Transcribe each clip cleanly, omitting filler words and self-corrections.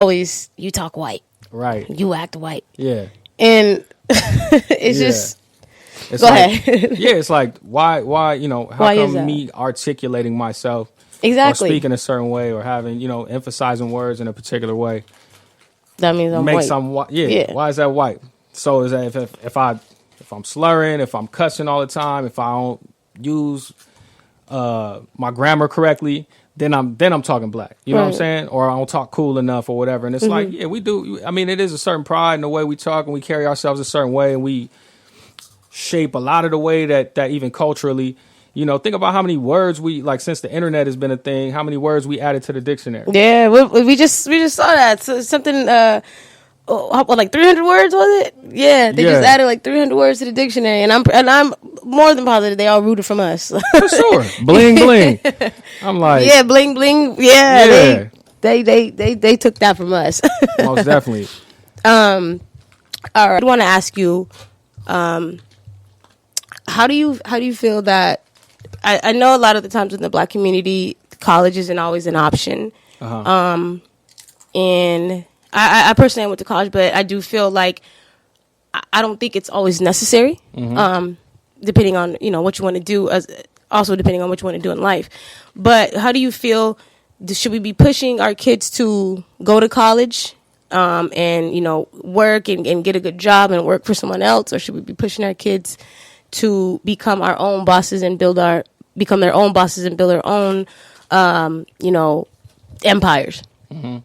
always, you talk white. Right. You act white. Yeah. And it's just, it's go like, ahead. Yeah, it's like, why, how Why is come that? me articulating myself Exactly. or speaking a certain way or having, emphasizing words in a particular way That means I'm makes white. some white. Yeah. Why is that white? So is that if I'm slurring, if I'm cussing all the time, if I don't use my grammar correctly, then I'm talking black. You know what I'm saying? Or I don't talk cool enough or whatever. And it's like, yeah, we do. I mean, it is a certain pride in the way we talk and we carry ourselves a certain way, and we shape a lot of the way that even culturally, think about how many words we, like, since the internet has been a thing, how many words we added to the dictionary. Yeah, we just saw that. So something, like 300 words, was it? Yeah, they just added like 300 words to the dictionary, and I'm more than positive they all rooted from us. For sure. Bling bling. I'm like, yeah, bling bling. Yeah. They took that from us. Most definitely. All right. I want to ask you, how do you feel that? I know a lot of the times in the black community, college isn't always an option. And I personally went to college, but I do feel like I don't think it's always necessary. Depending on what you want to do, also depending on what you want to do in life. But how do you feel? Should we be pushing our kids to go to college, and work and get a good job and work for someone else, or should we be pushing our kids to become our own bosses and build their own, empires? Mm-hmm.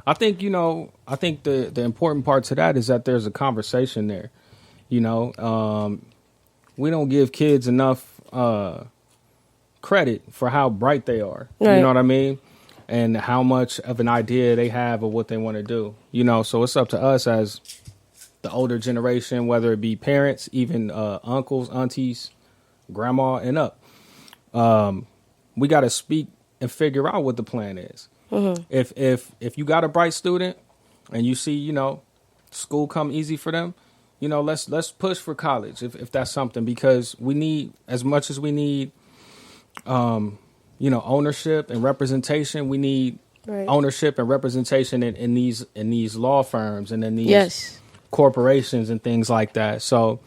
I think the important part to that is that there's a conversation there. We don't give kids enough credit for how bright they are. Right. You know what I mean? And how much of an idea they have of what they want to do. So it's up to us as the older generation, whether it be parents, even uncles, aunties, grandma, and up. We got to speak and figure out what the plan is. Mm-hmm. If you got a bright student and you see, school come easy for them, let's push for college if that's something, because we need, as much as we need, ownership and representation. We need ownership and representation in these law firms and in these corporations and things like that. So,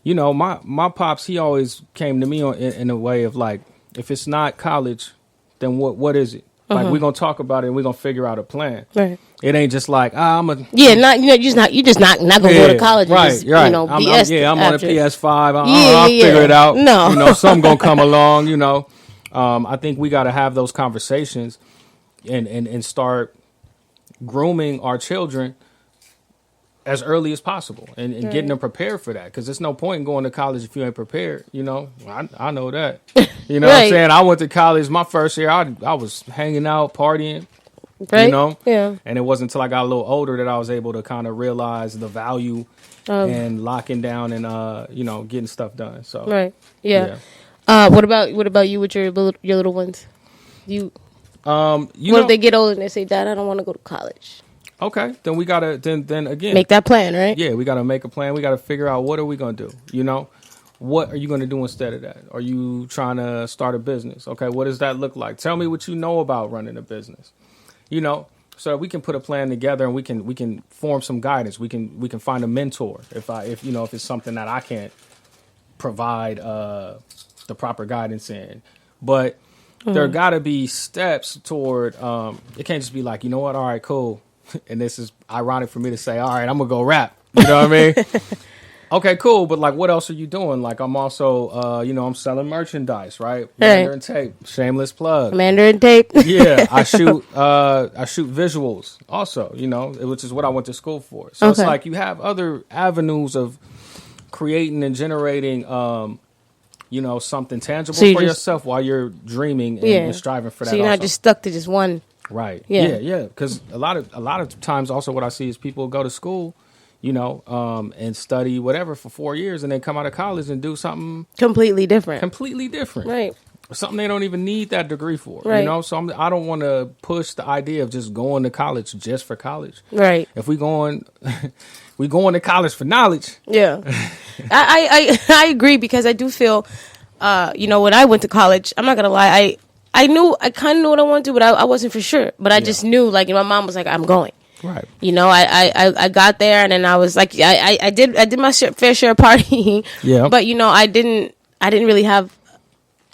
my pops, he always came to me in a way of like, if it's not college, then what is it? Like, we're gonna talk about it and we're gonna figure out a plan. Right. It ain't just like you're just not gonna go to college. Right, and just, right. I'm on a PS5. I'll figure it out. No, some gonna come along. I think we got to have those conversations and start grooming our children as early as possible and getting them prepared for that. Because there's no point in going to college if you ain't prepared. I know that. You know what I'm saying? I went to college my first year. I was hanging out, partying. Right. Yeah. And it wasn't until I got a little older that I was able to kind of realize the value and locking down and getting stuff done. So right. Yeah. What about you with your little ones? What if they get older and they say, "Dad, I don't want to go to college"? Okay, then we gotta then again make that plan, right? Yeah, we gotta make a plan. We gotta figure out what are we gonna do. What are you gonna do instead of that? Are you trying to start a business? Okay, what does that look like? Tell me what you know about running a business. So we can put a plan together and we can form some guidance. We can find a mentor if it's something that I can't provide the proper guidance in. But there got to be steps toward. It can't just be like, you know what? All right, cool. And this is ironic for me to say, all right, I'm gonna go rap. You know what I mean? Okay, cool. But like, what else are you doing? Like, I'm also, I'm selling merchandise, right? Mandarin tape, shameless plug. Mandarin tape. Yeah, I shoot visuals also. Which is what I went to school for. So it's like you have other avenues of creating and generating, something tangible for yourself while you're dreaming and striving for that. So you're not just stuck to just one. Right. Yeah. Because a lot of times, also, what I see is people go to school, and study whatever for 4 years, and then come out of college and do something completely different. Right. Something they don't even need that degree for. Right. So I don't want to push the idea of just going to college just for college. Right. If we going to college for knowledge. Yeah. I agree, because I do feel, when I went to college, I'm not gonna lie, I kind of knew what I wanted to do, but I wasn't for sure. But I just knew, like, my mom was like, I'm going. Right. You know, I got there, and then I was like, I did my fair share of partying. Yeah. But you know, I didn't really have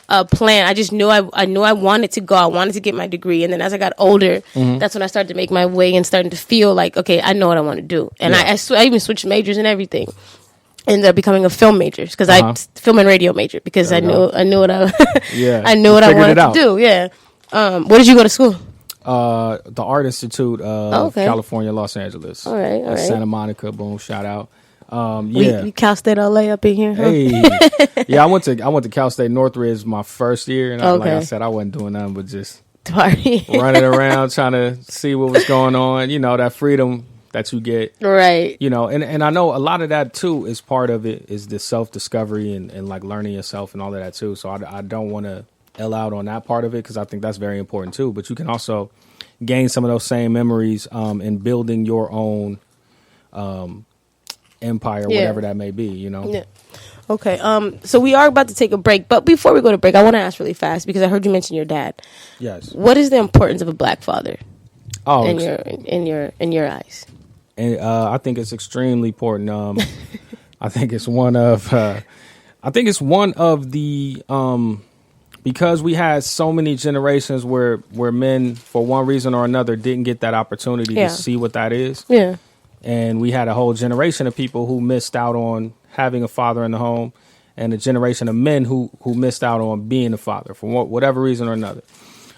a plan. I just knew I knew I wanted to go. I wanted to get my degree, and then as I got older, that's when I started to make my way and starting to feel like, okay, I know what I want to do. And I even switched majors and everything. Ended up becoming a film major because I film and radio major because I knew what I I knew what I wanted to do. Yeah. Where did you go to school? The Art Institute of California, Los Angeles. All right. Santa Monica. Boom. Shout out. We Cal State LA up in here. Huh? Hey, yeah, I went to Cal State Northridge my first year, and like I said, I wasn't doing nothing but just running around trying to see what was going on. You know, that freedom that you get, right? You know, and I know a lot of that too is part of it is the self discovery and like learning yourself and all of that too. So I don't want to L out on that part of it because I think that's very important too. But you can also gain some of those same memories in building your own empire, whatever that may be, you know? Yeah. Okay. So we are about to take a break, but before we go to break, I want to ask really fast because I heard you mention your dad. Yes. What is the importance of a black father? Oh, in your eyes. And I think it's extremely important. I think it's one of the because we had so many generations where men, for one reason or another, didn't get that opportunity to see what that is. Yeah. And we had a whole generation of people who missed out on having a father in the home, and a generation of men who missed out on being a father for whatever reason or another.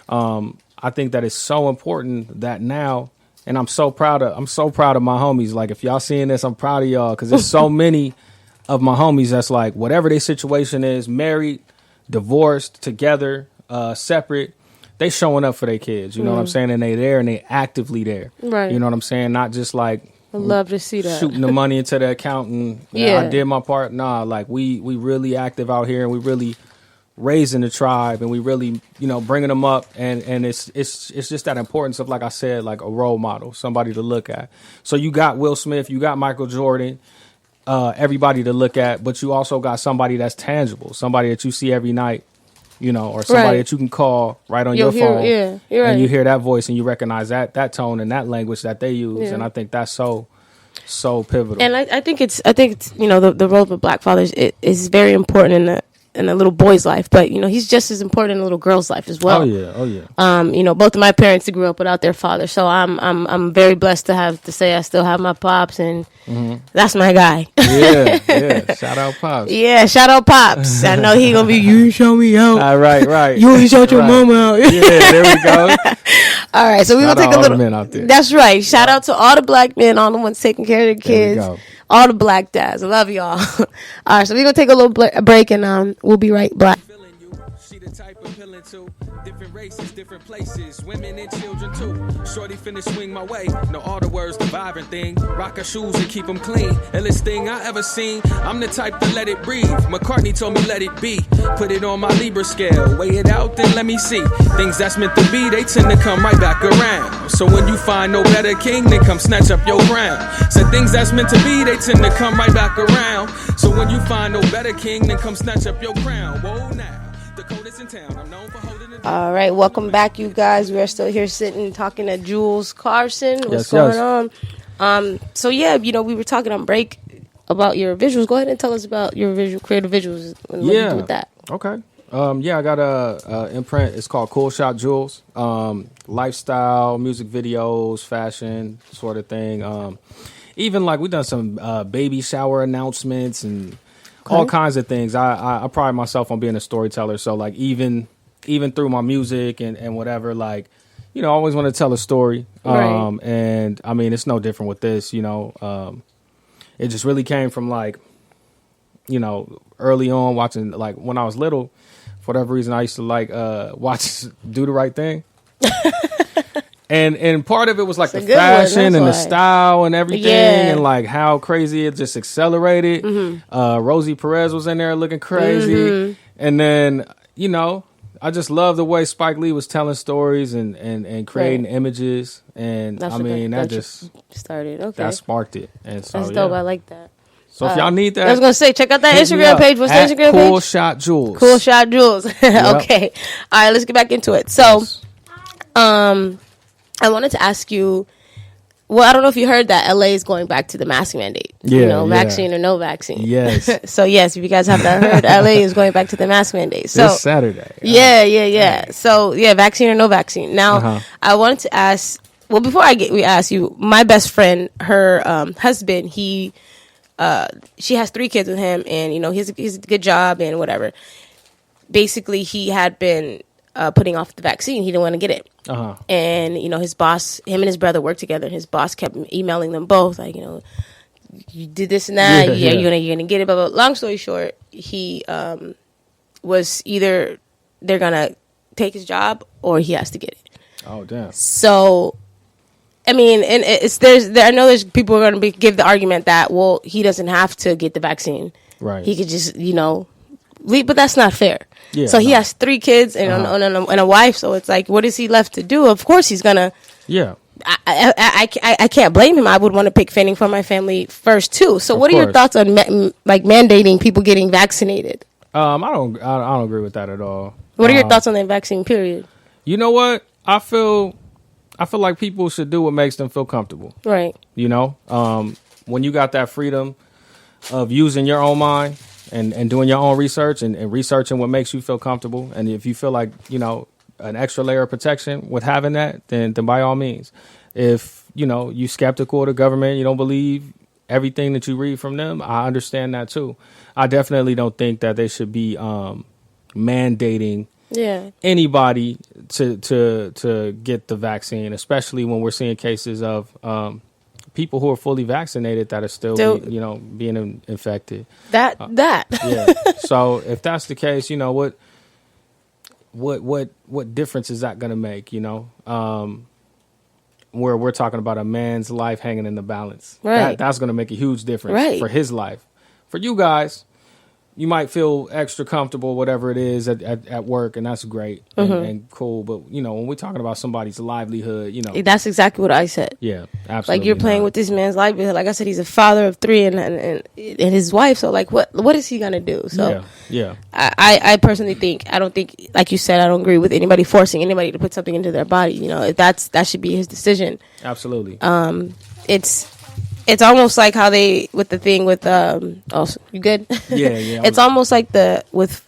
I think that it's so important that now, and I'm so proud of my homies. Like, if y'all seeing this, I'm proud of y'all because there's so many of my homies that's like, whatever their situation is, married, divorced, together, separate, they showing up for their kids. You know what I'm saying? And they there and they actively there. Right. You know what I'm saying? Not just like, I love to see that. Shooting the money into the account and I did my part. Nah, like we really active out here and we really raising the tribe and we really, you know, bringing them up and it's just that importance of, like I said, like a role model, somebody to look at. So you got Will Smith, you got Michael Jordan, everybody to look at, but you also got somebody that's tangible, somebody that you see every night, you know, or somebody that you can call right on your phone. Yeah, you're right. And you hear that voice and you recognize that tone and that language that they use. Yeah. And I think that's so pivotal. And I think it's you know, the role of a black father is very important in a little boy's life, but you know, he's just as important in a little girl's life as well. Oh yeah. You know, both of my parents grew up without their father, so I'm very blessed to say I still have my pops, and that's my guy. Yeah. Shout out pops. Yeah, shout out pops. I know he gonna be. You show me out. Right. You ain't showed your mama out. Yeah, there we go. All right, so we gonna take a little. Men out there. That's right. Shout out to all the black men, all the ones taking care of their kids. All the black dads. I love y'all. All right, so we're going to take a little break, and we'll be right back. She the type appealing to different races, different places, women and children too. Shorty finna swing my way. Know all the words, the vibrant thing. Rock her shoes and keep them clean. Illest thing I ever seen. I'm the type to let it breathe. McCartney told me let it be. Put it on my Libra scale. Weigh it out, then let me see. Things that's meant to be, they tend to come right back around. So when you find no better king, then come snatch up your crown. Said things that's meant to be, they tend to come right back around. So when you find no better king, then come snatch up your crown. Whoa now. In town. I'm known for holding it. All right, welcome back, you guys. We are still here sitting talking to Jules Carson. What's going on? So yeah, you know, we were talking on break about your visuals. Go ahead and tell us about your creative visuals and what you do with that. Okay. I got a imprint. It's called Cool Shot Jules. Lifestyle, music videos, fashion sort of thing. Even like we've done some baby shower announcements and all kinds of things. I pride myself on being a storyteller. So like even through my music and whatever, like, you know, I always want to tell a story. Right. And I mean, it's no different with this, you know. It just really came from like, you know, early on watching, like when I was little, for whatever reason, I used to like watch Do the Right Thing. And part of it was like the fashion and the style and everything and like how crazy it just accelerated. Rosie Perez was in there looking crazy. And then, you know, I just love the way Spike Lee was telling stories and creating images. And I mean, that just started. Okay. That sparked it. And so, that's dope. I like that. So if y'all need that, I was gonna say, check out that Instagram page. What's the Instagram page? Cool Shot Jules. Cool Shot Jules. Okay. All right, let's get back into it. So, I wanted to ask you, well, I don't know if you heard that LA is going back to the mask mandate. Yeah, vaccine or no vaccine. Yes. So yes, if you guys have not heard, LA is going back to the mask mandate. So this Saturday. Yeah. So yeah, vaccine or no vaccine. Now, I wanted to ask. Well, before we ask you, my best friend, her husband, she has 3 kids with him, and he's a good job and whatever. Basically, he had been putting off the vaccine. He didn't want to get it. And, his boss, him and his brother worked together, and his boss kept emailing them both, like, you did this and that. You're gonna get it. But long story short, he was either they're gonna take his job or he has to get it. Oh, damn. So, I mean, and I know there's people who are going to give the argument that, well, he doesn't have to get the vaccine. Right. He could just, leave, but that's not fair. Yeah, so he has 3 kids and a wife. So it's like, what is he left to do? Of course he's going to. Yeah. I can't blame him. I would want to pick fending for my family first too. So what are your thoughts on mandating people getting vaccinated? I don't agree with that at all. What are your thoughts on the vaccine period? You know what? I feel like people should do what makes them feel comfortable. Right. When you got that freedom of using your own mind and doing your own research and researching what makes you feel comfortable. And if you feel like, an extra layer of protection with having that, then by all means. If, you skeptical of the government, you don't believe everything that you read from them, I understand that too. I definitely don't think that they should be mandating anybody to get the vaccine, especially when we're seeing cases of people who are fully vaccinated that are still being infected. That. Yeah. So if that's the case, what difference is that going to make? Where we're talking about a man's life hanging in the balance, right? That's going to make a huge difference for his life. For you guys, you might feel extra comfortable, whatever it is at work, and that's great and cool. But, when we're talking about somebody's livelihood, That's exactly what I said. Yeah, absolutely. Like, you're playing with this man's livelihood. Like I said, he's a father of 3 and his wife. So, like, what is he going to do? So, yeah. I personally I don't think, like you said, I don't agree with anybody forcing anybody to put something into their body. That should be his decision. Absolutely. It's almost like how they with the thing with you good? Yeah. It's almost like with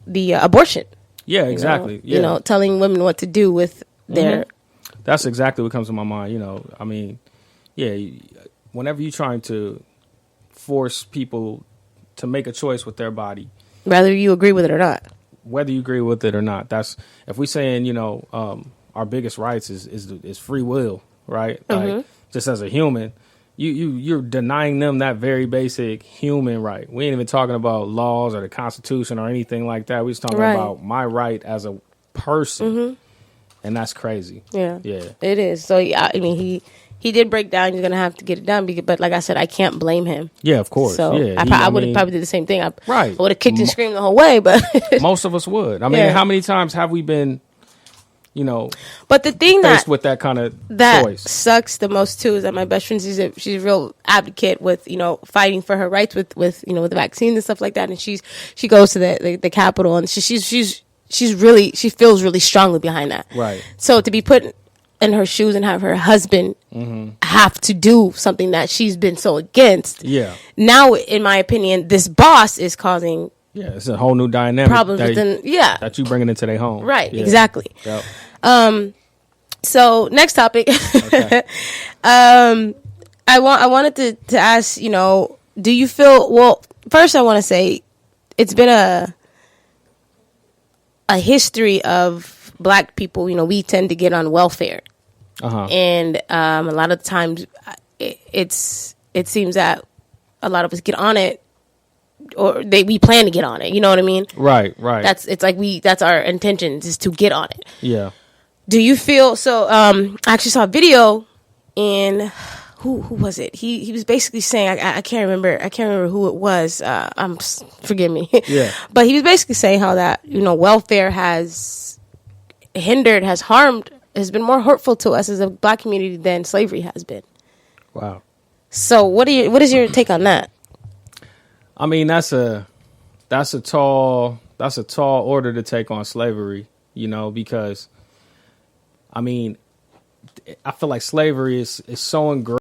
the abortion. Yeah, exactly. Telling women what to do with their. That's exactly what comes to my mind. I mean, whenever you're trying to force people to make a choice with their body, whether you agree with it or not. Whether you agree with it or not, that's if we're saying our biggest rights is free will, right? Like just as a human. You're denying them that very basic human right. We ain't even talking about laws or the Constitution or anything like that. We're just talking about my right as a person, and that's crazy. Yeah, it is. So I mean, he did break down. He's gonna have to get it done, but like I said, I can't blame him. Yeah, of course. So I would have probably did the same thing. I would have kicked and screamed the whole way, but most of us would. I mean, how many times have we been? But the thing faced with that kind of choice sucks the most too is that my best friend, she's a real advocate with fighting for her rights with the vaccines and stuff like that, and she goes to the Capitol and she feels really strongly behind that. Right. So to be put in her shoes and have her husband have to do something that she's been so against. Yeah. Now, in my opinion, this boss is causing. Yeah, it's a whole new dynamic problems that you bringing into their home. Right. Yeah. Exactly. Yep. So next topic. Okay. I wanted to ask, do you feel, well, first I want to say it's been a history of black people, we tend to get on welfare. And a lot of times it seems that a lot of us get on it or we plan to get on it. You know what I mean? Right. That's our intention is to get on it. Yeah. Do you feel so? I actually saw a video, and who was it? He was basically saying I can't remember who it was. Forgive me. Yeah. But he was basically saying how that welfare has hindered, has harmed, has been more hurtful to us as a black community than slavery has been. Wow. So what is your take on that? I mean, that's a tall order to take on slavery, because I mean, I feel like slavery is so ingrained